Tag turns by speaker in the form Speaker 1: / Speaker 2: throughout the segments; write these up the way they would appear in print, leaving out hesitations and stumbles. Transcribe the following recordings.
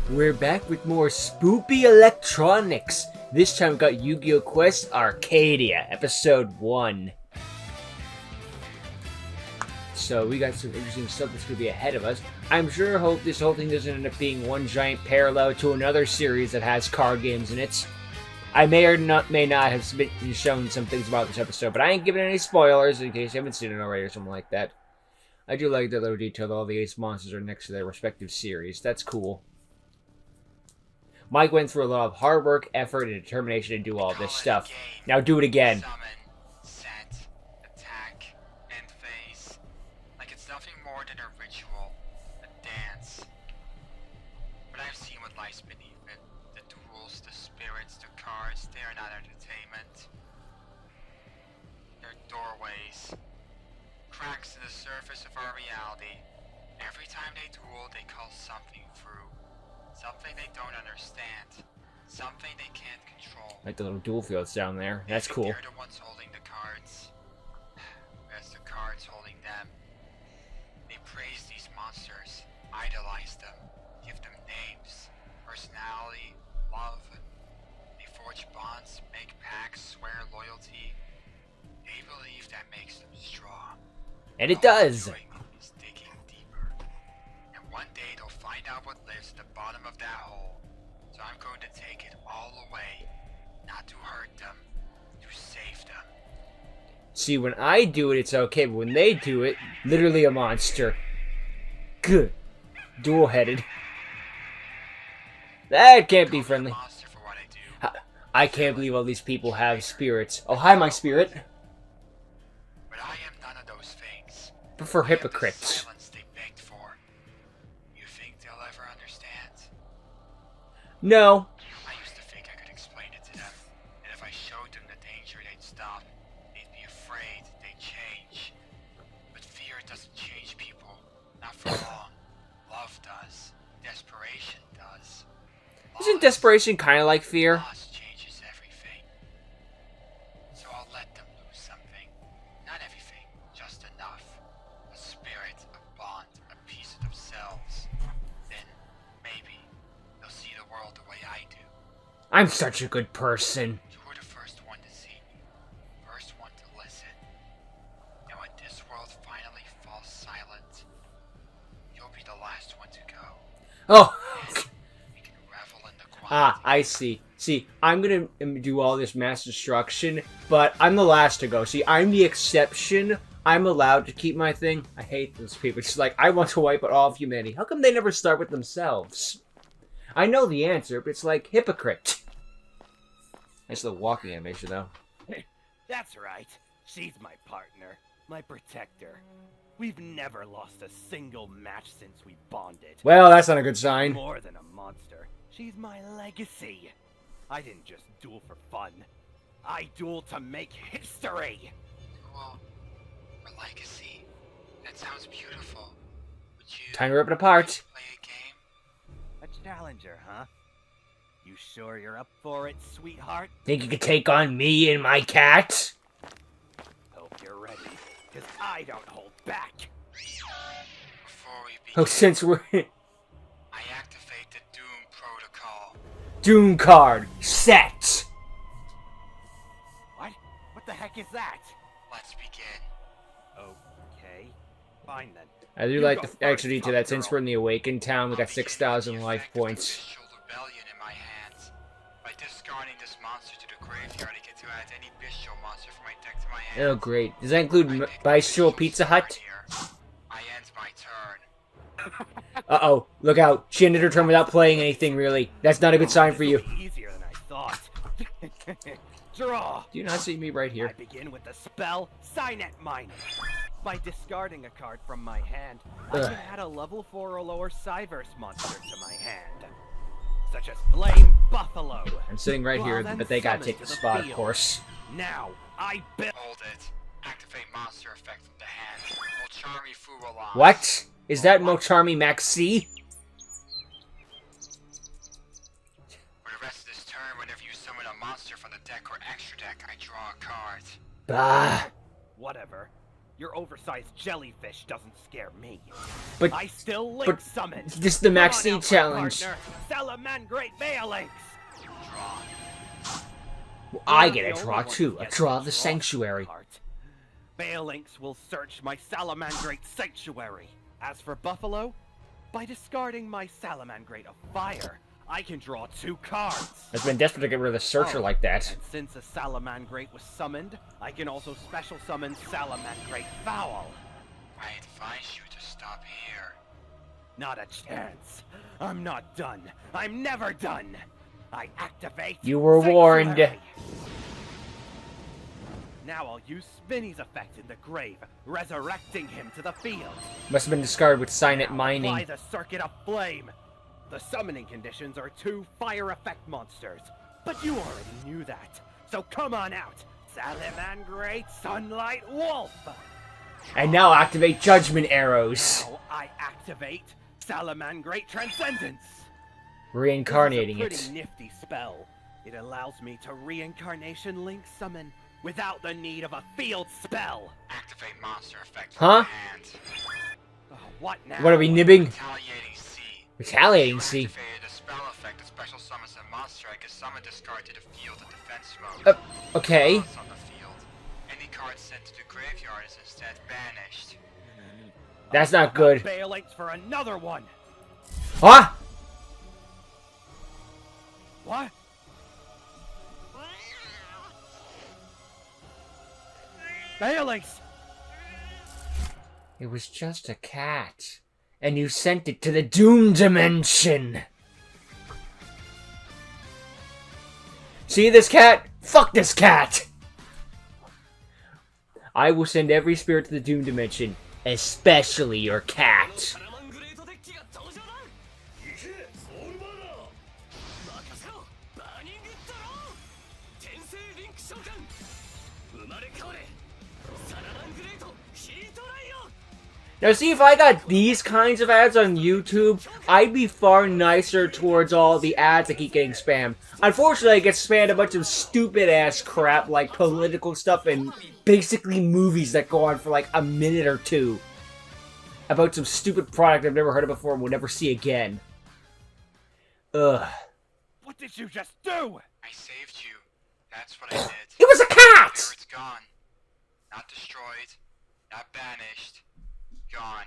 Speaker 1: We're back with more spoopy electronics. This time we got Yu-Gi-Oh! Quest Arcadia, Episode 1. So we got some interesting stuff that's going to be ahead of us. I'm sure hope this whole thing doesn't end up being one giant parallel to another series that has card games in it. I may or may not have been shown some things about this episode, but I ain't giving any spoilers in case you haven't seen it already or something like that. I do like that little detail that all the ace monsters are next to their respective series. That's cool. Mike went through a lot of hard work, effort, and determination to do all this stuff. Now do it again.
Speaker 2: Summon, set, attack, and phase. Like it's nothing more than a ritual, a dance. But I've seen what lies beneath it. The duels, the spirits, the cards, they are not entertainment. They're doorways. Cracks in the surface of our reality. Every time they duel, they call something through. Something they don't understand. Something they can't control.
Speaker 1: Like the little duel fields down there. That's cool.
Speaker 2: They're the ones holding the cards. Whereas the cards holding them. They praise these monsters, idolize them, give them names, personality, love. They forge bonds, make pacts, swear loyalty. They believe that makes them strong.
Speaker 1: And it does!
Speaker 2: Is digging deeper. And one day they'll find out what lives at the bottom of that hole. So I'm going to take it all away. Not to hurt them, to save them.
Speaker 1: See, when I do it, it's okay, but when they do it, literally a monster. Good. Dual-headed. That can't be friendly.
Speaker 2: Monster for what I do.
Speaker 1: I can't believe all these people have spirits. Oh, hi, my spirit.
Speaker 2: But I am none of those things.
Speaker 1: But for
Speaker 2: I am the
Speaker 1: hypocrites.
Speaker 2: silence they begged for. You think they'll ever understand?
Speaker 1: No.
Speaker 2: I used to think I could explain it to them. And if I showed them the danger, they'd stop. They'd be afraid. They'd change. But fear doesn't change people. Not for long. Love does. Desperation does.
Speaker 1: Isn't desperation kind of like fear?
Speaker 2: Loss changes everything. So I'll let them lose something. Not everything, just enough. A spirit, a bond, a piece of themselves. Then, maybe, they'll see the world the way I do.
Speaker 1: I'm such a good person.
Speaker 2: You were the first one to see me. First one to listen. And when this world finally falls silent, you'll be the last one to go.
Speaker 1: Oh.
Speaker 2: We can revel in the quiet.
Speaker 1: Ah, I see. See, I'm gonna do all this mass destruction, but I'm the last to go. See, I'm the exception. I'm allowed to keep my thing. I hate those people. It's like, I want to wipe out all of humanity. How come they never start with themselves? I know the answer, but it's like, hypocrite. Nice little walking animation, though.
Speaker 3: That's right. She's my partner, my protector. We've never lost a single match since we bonded.
Speaker 1: Well, that's not a good sign.
Speaker 3: More than a monster, she's my legacy. I didn't just duel for fun. I dueled to make history.
Speaker 2: Well, for legacy, that sounds beautiful. Would you
Speaker 1: Time to rip it apart.
Speaker 2: play a game?
Speaker 3: A challenger, huh? You sure you're up for it, sweetheart?
Speaker 1: Think you could take on me and my cat?
Speaker 3: Hope you're ready, because I don't hold back.
Speaker 2: Before we begin,
Speaker 1: Oh, since we're...
Speaker 2: I activate the Doom Protocol.
Speaker 1: Doom card. Set.
Speaker 3: What? What the heck is that?
Speaker 2: Let's begin.
Speaker 3: Okay. Fine then.
Speaker 1: I do
Speaker 3: You
Speaker 1: like
Speaker 3: go
Speaker 1: the extra
Speaker 3: first,
Speaker 1: detail that
Speaker 3: tough
Speaker 1: since
Speaker 3: girl.
Speaker 1: we're in the Awakened town, we
Speaker 2: I'll
Speaker 1: got
Speaker 2: begin
Speaker 1: 6,000
Speaker 2: with the
Speaker 1: life
Speaker 2: effect of
Speaker 1: points.
Speaker 2: Official rebellion in my hands. By discarding this monster to the graveyard, I get to add any bestial monster from my deck to my hand.
Speaker 1: Oh, great. Does that include
Speaker 2: I pick
Speaker 1: Bistro
Speaker 2: official
Speaker 1: Pizza
Speaker 2: card
Speaker 1: Hut?
Speaker 2: here. I end my turn.
Speaker 1: Uh-oh. Look out. She ended her turn without playing anything, really. That's not a good sign for you.
Speaker 3: This'll be easier than I thought. Draw.
Speaker 1: Do you not see me right
Speaker 3: I
Speaker 1: here?
Speaker 3: begin with the spell Signet Mining. By discarding a card from my hand, I
Speaker 1: Ugh.
Speaker 3: can add a level 4 or lower Cyverse monster to my hand, such as Flame Buffalo.
Speaker 1: I'm sitting right
Speaker 3: Well,
Speaker 1: here,
Speaker 3: then
Speaker 1: but they gotta
Speaker 3: summon
Speaker 1: take
Speaker 3: to
Speaker 1: the
Speaker 3: the
Speaker 1: spot, of
Speaker 3: field.
Speaker 1: course.
Speaker 3: Now I build.
Speaker 2: Hold it. Activate monster effect from the hand. Molcharmi Fuwala.
Speaker 1: What? Is that Mocharmi Maxi?
Speaker 2: For the rest of this turn, whenever you summon a monster from the deck or extra deck, I draw a card.
Speaker 1: Bah.
Speaker 3: Whatever. Your oversized jellyfish doesn't scare me.
Speaker 1: But
Speaker 3: I still link summon.
Speaker 1: this is the Max
Speaker 3: Come on
Speaker 1: C
Speaker 3: out, my
Speaker 1: challenge.
Speaker 3: partner. Salamangreat Baelinks.
Speaker 1: I
Speaker 3: You're
Speaker 1: get
Speaker 3: the
Speaker 1: a
Speaker 3: only
Speaker 1: draw
Speaker 3: one
Speaker 1: too.
Speaker 3: who
Speaker 1: A
Speaker 3: gets
Speaker 1: draw
Speaker 3: a
Speaker 1: of the
Speaker 3: draw
Speaker 1: sanctuary.
Speaker 3: card. Baelinks will search my Salamangreat sanctuary. As for Buffalo, by discarding my Salamangreat of fire, I can draw 2 cards.
Speaker 1: I've been desperate to get rid of the searcher like that.
Speaker 3: And since a Salamangreat was summoned, I can also special summon Salamangreat Fowl.
Speaker 2: I advise you to stop here.
Speaker 3: Not a chance. I'm not done. I'm never done. I activate.
Speaker 1: You were warned.
Speaker 3: Sanctuary. Now I'll use Spinny's effect in the grave, resurrecting him to the field.
Speaker 1: Must have been discarded with Signet
Speaker 3: Now
Speaker 1: Mining.
Speaker 3: apply the Circuit of Flame. The summoning conditions are 2 fire effect monsters, but you already knew that. So come on out, Salamangreat Sunlight Wolf.
Speaker 1: And now activate Judgment Arrows.
Speaker 3: Now I activate Salamangreat Transcendence.
Speaker 1: Reincarnating
Speaker 3: This is a
Speaker 1: it.
Speaker 3: pretty nifty spell. It allows me to reincarnation link summon without the need of a field spell.
Speaker 2: Activate monster effect
Speaker 1: Huh?
Speaker 2: from your hand.
Speaker 3: Oh, what now?
Speaker 1: What are we nibbing?
Speaker 2: Retaliating C.
Speaker 1: Retaliating
Speaker 2: You
Speaker 1: C.
Speaker 2: activated a spell effect that special summons a monster I can summon discard to the field in defense mode.
Speaker 1: Okay.
Speaker 2: Once on the field. Any card sent to the graveyard is instead banished.
Speaker 1: That's not good.
Speaker 3: Baelinks for another one.
Speaker 1: Huh?
Speaker 3: What? Baelinks!
Speaker 1: It was just a cat. And you sent it to the Doom Dimension. See this cat? Fuck this cat! I will send every spirit to the Doom Dimension, especially your cat. Now see, if I got these kinds of ads on YouTube, I'd be far nicer towards all the ads that keep getting spammed. Unfortunately, I get spammed a bunch of stupid-ass crap like political stuff and basically movies that go on for like a minute or 2. About some stupid product I've never heard of before and will never see again. Ugh.
Speaker 3: What did you just do?
Speaker 2: I saved you. That's what I did.
Speaker 1: It was a cat!
Speaker 2: Here it's gone. Not destroyed. Not banished. Gone.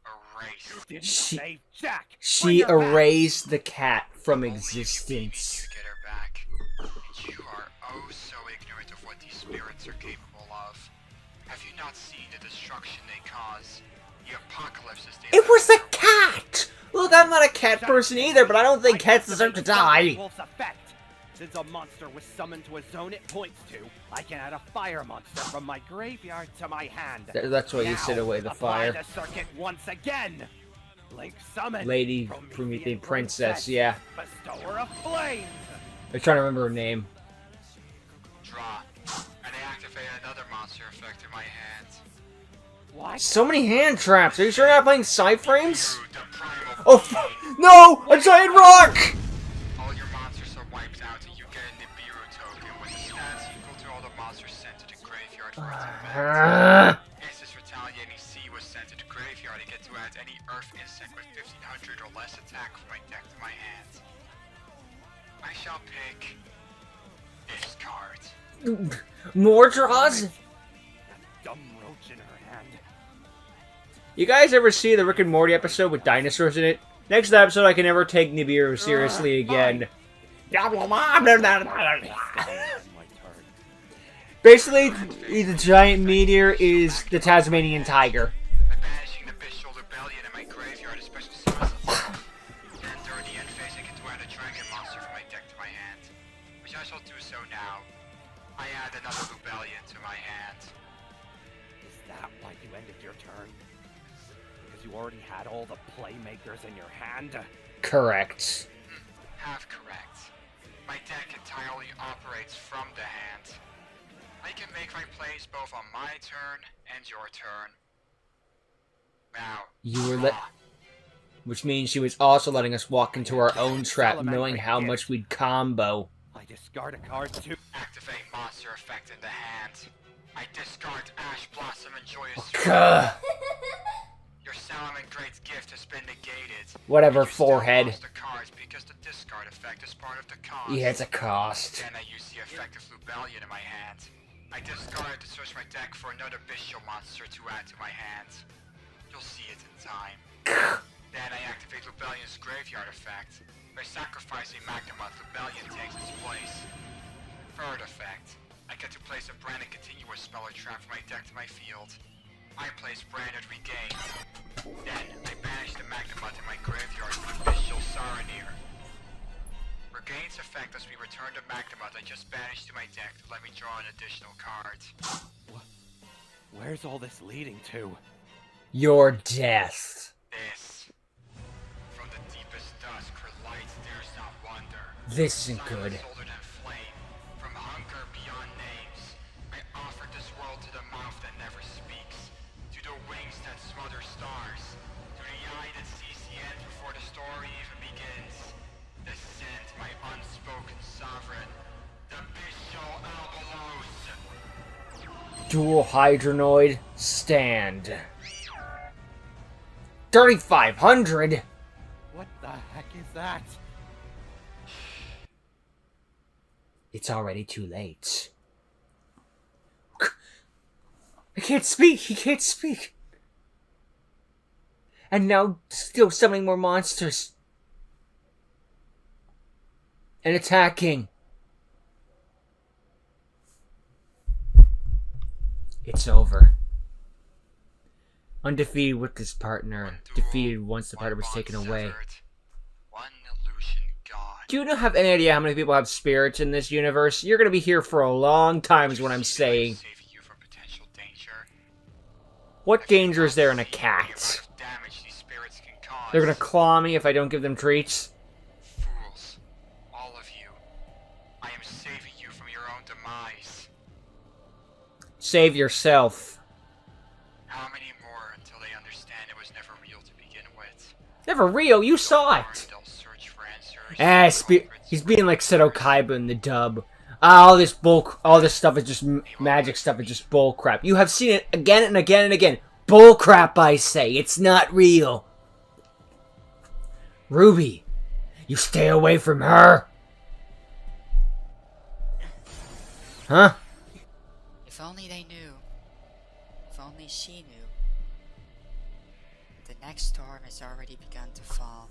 Speaker 2: Erased.
Speaker 3: Didn't
Speaker 1: She-
Speaker 3: save Jack. Bring
Speaker 1: She
Speaker 3: her back.
Speaker 1: erased the cat from
Speaker 2: Only if you
Speaker 1: existence.
Speaker 2: leave me to get her back. And you are oh so ignorant of what these spirits are capable of. Have you not seen the destruction they cause? The apocalypses they
Speaker 1: It was
Speaker 2: let
Speaker 1: a cat! Look, I'm not a cat person either, but I don't think cats deserve to die.
Speaker 3: Wolf's effect. Since a monster was summoned to a zone it points to, I can add a fire monster from my graveyard to my hand.
Speaker 1: That's why you
Speaker 3: Now,
Speaker 1: sit away the
Speaker 3: apply
Speaker 1: fire.
Speaker 3: the circuit once again. Link summon.
Speaker 1: Lady
Speaker 3: Promethean
Speaker 1: Promethean Princess, yeah.
Speaker 3: Bestower of flames.
Speaker 1: I'm trying to remember her name.
Speaker 2: Draw. And I activate another monster effect in my hand.
Speaker 3: What?
Speaker 1: So many hand traps. Are you sure you're not playing Psyframes?
Speaker 2: Through the primal
Speaker 1: Oh, no! A giant rock!
Speaker 2: all your monsters are wiped out and you get a Nibiru token with the stats equal to all the monsters sent to the graveyard for its event. As this retaliating C was sent to the graveyard, I get to add any earth insect with 1500 or less attack from my deck to my hand. I shall pick this card.
Speaker 1: More draws?
Speaker 3: That dumb roach in her hand.
Speaker 1: You guys ever see the Rick and Morty episode with dinosaurs in it? Next episode, I can never take Nibiru seriously again. Basically, the giant meteor is the Tasmanian tiger.
Speaker 2: By banishing the Bishul Rebellion in my graveyard, a special summons. And during the end phase, I get to add a dragon monster from my deck to my hand. Which I shall do so now. I add another Rebellion to my hand.
Speaker 3: Is that why you ended your turn? Because you already had all the playmakers in your hand?
Speaker 1: Correct.
Speaker 2: Half correct. My deck entirely operates from the hand. I can make my plays both on my turn and your turn. Now,
Speaker 1: You were let, which means she was also letting us walk into our own trap, knowing how much we'd combo.
Speaker 3: I discard a card to
Speaker 2: activate monster effect in the hand. I I discard Ash Blossom and Joyous
Speaker 1: Gah.
Speaker 2: Your Salamangreat's gift has been negated.
Speaker 1: Whatever,
Speaker 2: And you still
Speaker 1: forehead.
Speaker 2: lost the cards because the discard effect is part of the cost.
Speaker 1: Yeah, it's a cost.
Speaker 2: Then I use the effect of Lubellion in my hand. I discard to search my deck for another bestial monster to add to my hands. You'll see it in time. Then I activate Lubellion's graveyard effect. By sacrificing Magnemite, Lubellion takes its place. Third effect. I get to place a branded continuous spell or trap from my deck to my field. I place branded regain. Then I banish the Magnemite in my graveyard with bestial Saronir. Regain's effect lets me return the Magnemite I just banished to my deck to let me draw an additional card.
Speaker 3: Where's all this leading to?
Speaker 1: Your death.
Speaker 2: This. From the deepest dusk where light dares not wander.
Speaker 1: This isn't good.
Speaker 2: Silence older than flame. From hunger beyond names. I offer this world to the mouth that never speaks. To the wings that smother stars. To the eye that sees the end before the story even begins. Descend, my unspoken sovereign. The bestial Albalos.
Speaker 1: Dual Hydronoid, stand. 3,500?
Speaker 3: What the heck is that?
Speaker 1: It's already too late. I can't speak! He can't speak! And now, still summoning more monsters. And attacking. It's over. Undefeated with his partner. Defeated once the partner was taken away.
Speaker 2: One illusion gone.
Speaker 1: Do you not have any idea how many people have spirits in this universe? You're gonna be here for a long time is what I'm saying.
Speaker 2: Saving you from potential danger.
Speaker 1: What danger is there in a
Speaker 2: The
Speaker 1: cat?
Speaker 2: amount of damage these spirits can cause.
Speaker 1: They're gonna claw me if I don't give them treats?
Speaker 2: Fools. All of you. I am saving you from your own demise.
Speaker 1: Save yourself.
Speaker 2: How many more until they understand it was never real to begin with?
Speaker 1: Never real, you saw it!
Speaker 2: They'll search for answers.
Speaker 1: He's being like Seto Kaiba in the dub. All this stuff is just magic stuff is just bull crap. You have seen it again and again and again. Bull crap, I say. It's not real. Ruby, you stay away from her. Huh?
Speaker 4: If only they knew. If only she knew. The next storm has already begun to fall.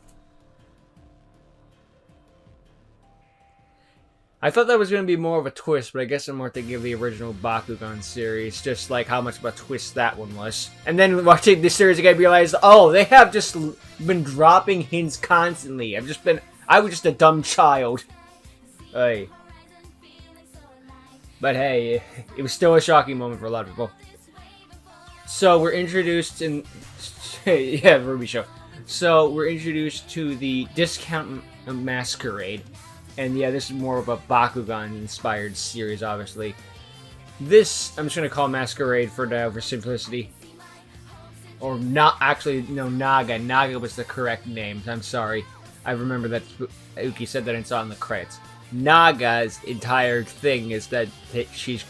Speaker 1: I thought that was going to be more of a twist, but I guess I'm more thinking of the original Bakugan series, just like how much of a twist that one was. And then watching this series again, I realized, oh, they have just been dropping hints constantly. I was just a dumb child. Hey. But hey, it was still a shocking moment for a lot of people. So we're introduced in... yeah, Ruby Show. So we're introduced to the Discount Masquerade. And yeah, this is more of a Bakugan-inspired series, obviously. This, I'm just going to call Masquerade for simplicity. Or not, actually, no, Naga. Naga was the correct name. I'm sorry. I remember that Uki said that and saw it in the credits. Naga's entire thing is that she's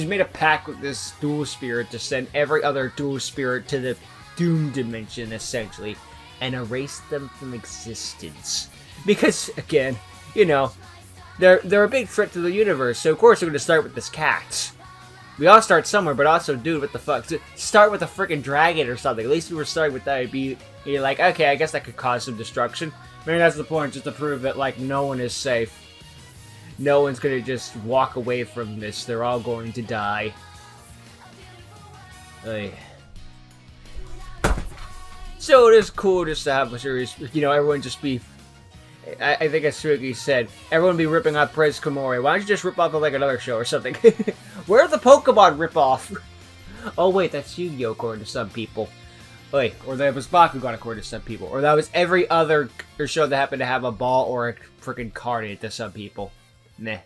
Speaker 1: made a pact with this dual spirit to send every other dual spirit to the Doom Dimension, essentially, and erase them from existence. Because, again, you know, they're a big threat to the universe, so of course we're going to start with this cat. We all start somewhere, but also, dude, what the fuck? Start with a freaking dragon or something. At least we were starting with that. You're like, okay, I guess that could cause some destruction. Maybe that's the point, just to prove that, like, no one is safe. No one's going to just walk away from this. They're all going to die. So it is cool just to have a series, you know, everyone just be... I think as Suki said, everyone be ripping off Prez Komori. Why don't you just rip off of, like, another show or something? Where are the Pokemon rip-off? Oh, wait, that's Yu-Gi-Oh! According to some people. Wait, or that was Bakugan according to some people. Or that was every other show that happened to have a ball or a freaking card in it to some people. Meh.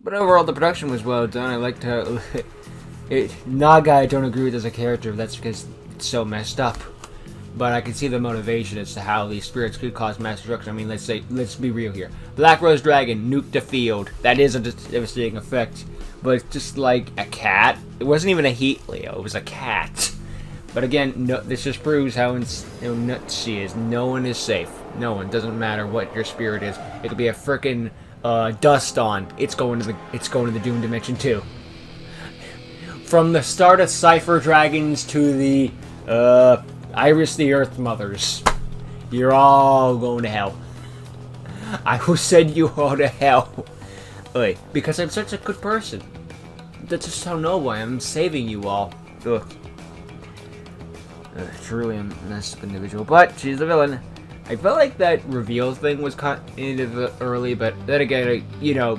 Speaker 1: But overall, the production was well done. I liked how... Naga I don't agree with as a character, that's because it's so messed up. but I can see the motivation as to how these spirits could cause mass destruction. I mean, let's be real here. Black Rose Dragon nuked the field. That is a devastating effect, but it's just like a cat. It wasn't even a heat Leo. It was a cat. But again, no, this just proves how nuts she is. No one is safe. No one. Doesn't matter what your spirit is. It could be a frickin' dust on. It's going to the Doom Dimension too. From the start of Cypher Dragons to the Iris the Earth Mothers, you're all going to hell. I will send you all to hell. Oi, because I'm such a good person. That's just how noble I am. I'm saving you all. Ugh. Truly a messed up individual, but she's the villain. I felt like that reveal thing was kind of early, but then again, you know,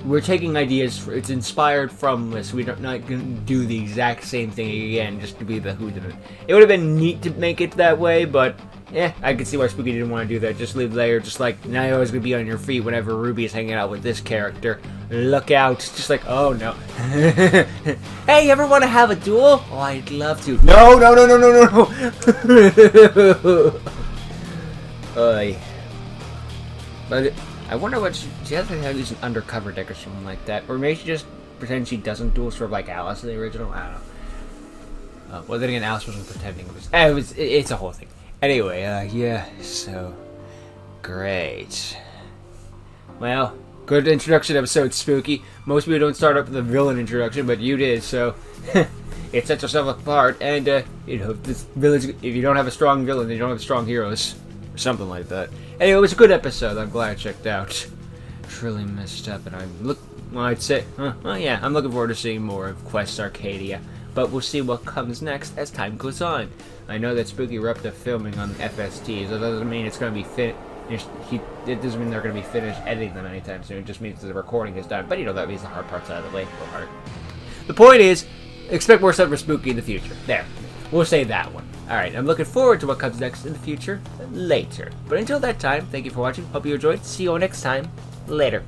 Speaker 1: we're taking ideas. It's inspired from this. We're not going to do the exact same thing again just to be the whodunit. It would have been neat to make it that way, but yeah, I can see why Spooky didn't want to do that. Just leave Layer, just like, now you're always going to be on your feet whenever Ruby is hanging out with this character. Look out. Just like, oh no. Hey, you ever want to have a duel? Oh, I'd love to. No. But I wonder what she has to use an undercover deck or something like that. Or maybe she just pretends she doesn't duel, sort of like Alice in the original. I don't know. Well, then again, Alice wasn't pretending. It's a whole thing. Anyway, yeah, so great. Well, good introduction episode, Spooky. Most people don't start up with a villain introduction, but you did, so it sets yourself apart. And you know, this village, if you don't have a strong villain, then you don't have strong heroes, or something like that. Anyway, it was a good episode. I'm glad I checked out. Truly messed up, and I'd say, yeah, I'm looking forward to seeing more of Quest Arcadia. But we'll see what comes next as time goes on. I know that Spooky wrapped up filming on FST, so that doesn't mean it's going to be finished. It doesn't mean they're going to be finished editing them anytime soon. It just means that the recording is done. But you know, that means the hard part's out of the way. Or hard. The point is, expect more stuff for Spooky in the future. There. We'll say that one. Alright, I'm looking forward to what comes next in the future later. But until that time, thank you for watching. Hope you enjoyed. See you all next time. Later.